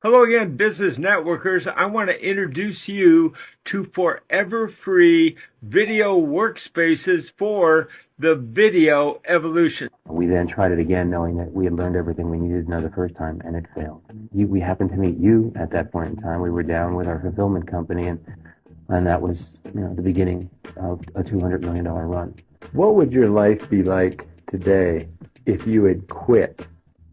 Hello again, business networkers. I want to introduce you to forever free video workspaces for the video evolution. We then tried it again knowing that we had learned everything we needed to know the first time, and it failed. We happened to meet you at that point in time. We were down with our fulfillment company, and that was the beginning of a $200 million run. What would your life be like today if you had quit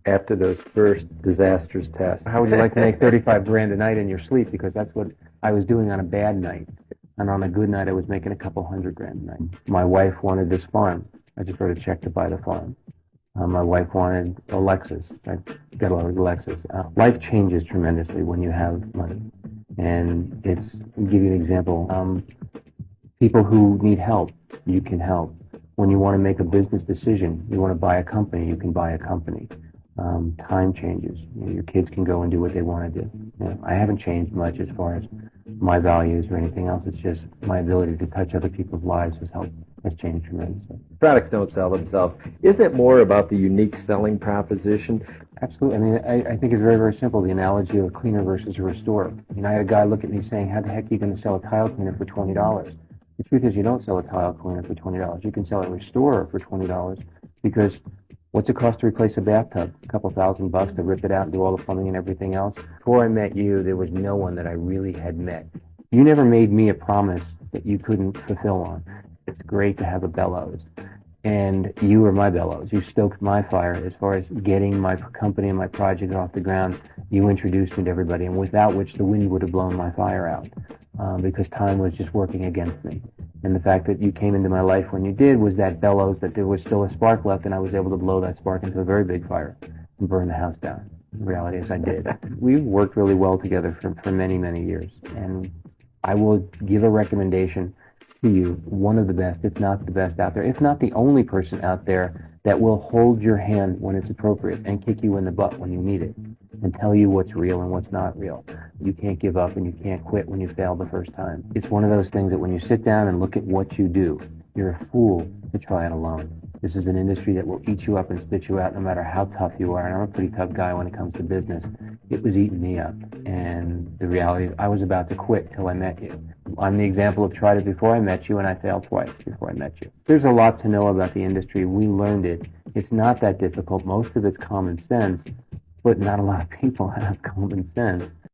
after those first disastrous tests? How would you like to make 35 grand a night in your sleep? Because that's what I was doing on a bad night. And on a good night, I was making a couple $100 grand a night. My wife wanted this farm. I just wrote a check to buy the farm. My wife wanted a Lexus. I got a Lexus. Life changes tremendously when you have money. And I'll give you an example. People who need help, you can help. When you want to make a business decision, you want to buy a company, you can buy a company. Time changes. Your kids can go and do what they want to do. I haven't changed much as far as my values or anything else. It's just my ability to touch other people's lives has changed tremendously. Products don't sell themselves. Isn't it more about the unique selling proposition? Absolutely. I mean, I think it's very, very simple, the analogy of a cleaner versus a restorer. I had a guy look at me saying, how the heck are you going to sell a tile cleaner for $20? The truth is you don't sell a tile cleaner for $20. You can sell a restorer for $20 because what's it cost to replace a bathtub? A couple $1,000 to rip it out and do all the plumbing and everything else? Before I met you, there was no one that I really had met. You never made me a promise that you couldn't fulfill on. It's great to have a bellows. And you were my bellows. You stoked my fire as far as getting my company and my project off the ground. You introduced me to everybody, and without which the wind would have blown my fire out because time was just working against me. And the fact that you came into my life when you did was that bellows that there was still a spark left, and I was able to blow that spark into a very big fire and burn the house down. The reality is I did. We've worked really well together for many, many years. And I will give a recommendation to you, one of the best, if not the best out there, if not the only person out there that will hold your hand when it's appropriate and kick you in the butt when you need it and tell you what's real and what's not real. You can't give up and you can't quit when you fail the first time. It's one of those things that when you sit down and look at what you do, you're a fool to try it alone. This is an industry that will eat you up and spit you out no matter how tough you are. And I'm a pretty tough guy when it comes to business. It was eating me up. And the reality is I was about to quit till I met you. I'm the example of tried it before I met you, and I failed twice before I met you. There's a lot to know about the industry. We learned it. It's not that difficult. Most of it's common sense, but not a lot of people have common sense.